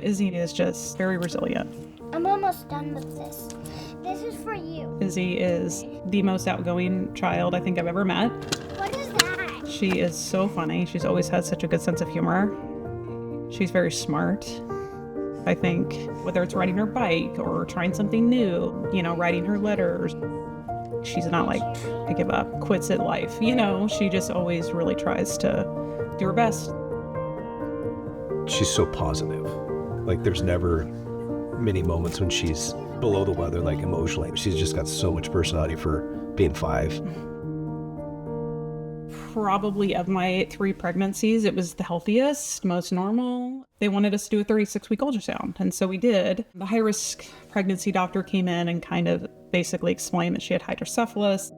Izzy is just very resilient. I'm almost done with this. This is for you. Izzy is the most outgoing child I think I've ever met. What is that? She is so funny. She's always had such a good sense of humor. She's very smart. I think whether it's riding her bike or trying something new, writing her letters, she's not like I give up, quits at life. She just always really tries to do her best. She's so positive. Like there's never many moments when she's below the weather, like emotionally. She's just got so much personality for being 5. Probably of my 3 pregnancies, it was the healthiest, most normal. They wanted us to do a 36-week ultrasound, and so we did. The high-risk pregnancy doctor came in and kind of basically explained that she had hydrocephalus,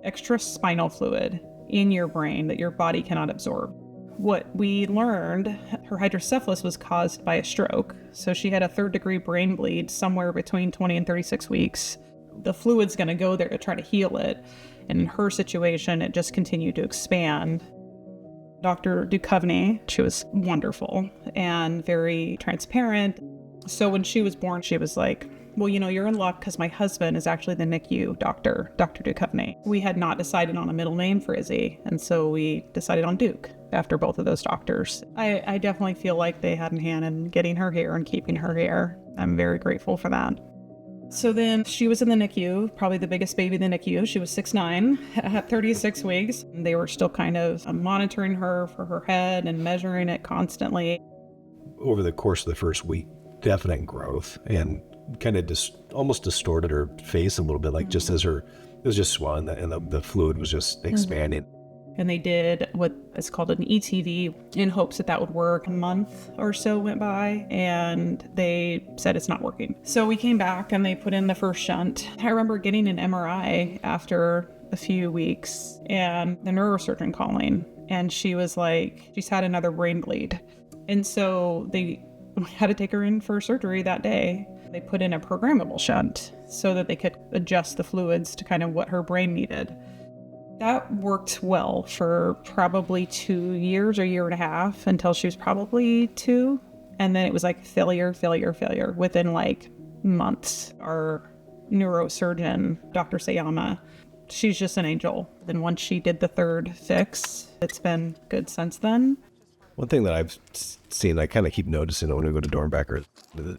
extra spinal fluid in your brain that your body cannot absorb. What we learned, her hydrocephalus was caused by a stroke. So she had a 3rd-degree brain bleed somewhere between 20 and 36 weeks. The fluid's going to go there to try to heal it. And in her situation, it just continued to expand. Dr. Duchovny, she was wonderful and very transparent. So when she was born, she was like, well, you're in luck because my husband is actually the NICU doctor, Dr. Duchovny. We had not decided on a middle name for Izzy, and so we decided on Duke after both of those doctors. I definitely feel like they had a hand in getting her here and keeping her here. I'm very grateful for that. So then she was in the NICU, probably the biggest baby in the NICU. She was 6'9" at 36 weeks. They were still kind of monitoring her for her head and measuring it constantly. Over the course of the first week, definite growth, and kind of almost distorted her face a little bit, like just as it was just swelling and the fluid was just expanding. And they did what is called an ETV in hopes that would work. A month or so went by and they said it's not working. So we came back and they put in the first shunt. I remember getting an MRI after a few weeks and the neurosurgeon calling, and she was like, she's had another brain bleed. And so they had to take her in for surgery that day. They put in a programmable shunt so that they could adjust the fluids to kind of what her brain needed. That worked well for probably 2 years or 1.5 years until she was probably 2. And then it was like failure within like months. Our neurosurgeon, Dr. Sayama, she's just an angel. Then once she did the 3rd fix, it's been good since then. One thing that I've seen, I kind of keep noticing when we go to Dornbecker,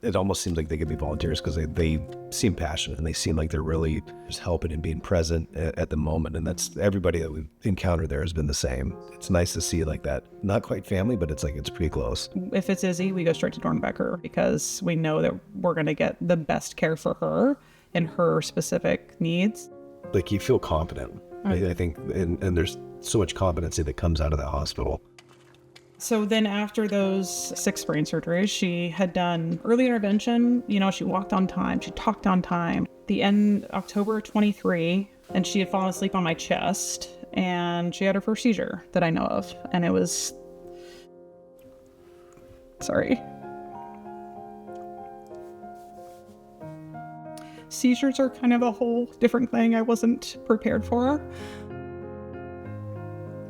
it almost seems like they could be volunteers because they seem passionate and they seem like they're really just helping and being present at the moment. And that's everybody that we've encountered there has been the same. It's nice to see like that, not quite family, but it's like it's pretty close. If it's Izzy, we go straight to Dornbecker because we know that we're going to get the best care for her and her specific needs. Like you feel confident, I think, and there's so much competency that comes out of that hospital. So then after those 6 brain surgeries, she had done early intervention. She walked on time. She talked on time. The end October 23, and she had fallen asleep on my chest, and she had her first seizure that I know of. And it was, sorry. Seizures are kind of a whole different thing I wasn't prepared for.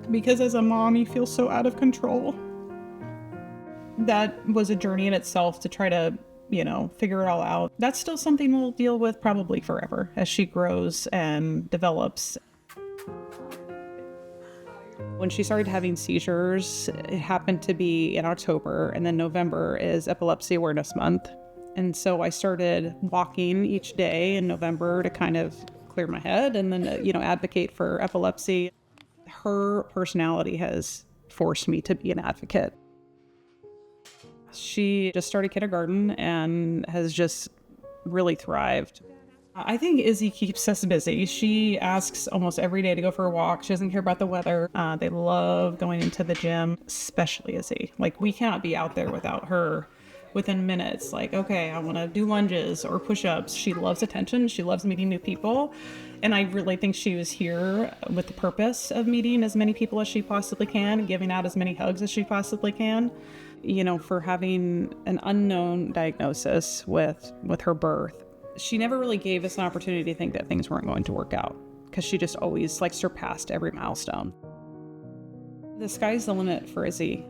Because as a mom, you feel so out of control. That was a journey in itself to try to, figure it all out. That's still something we'll deal with probably forever as she grows and develops. When she started having seizures, it happened to be in October, and then November is Epilepsy Awareness Month. And so I started walking each day in November to kind of clear my head and then, advocate for epilepsy. Her personality has forced me to be an advocate. She just started kindergarten and has just really thrived. I think Izzy keeps us busy. She asks almost every day to go for a walk. She doesn't care about the weather. They love going into the gym, especially Izzy. Like, we cannot be out there without her within minutes. Like, okay, I want to do lunges or push-ups. She loves attention. She loves meeting new people. And I really think she was here with the purpose of meeting as many people as she possibly can and giving out as many hugs as she possibly can. For having an unknown diagnosis with her birth, she never really gave us an opportunity to think that things weren't going to work out because she just always surpassed every milestone. The sky's the limit for Izzy.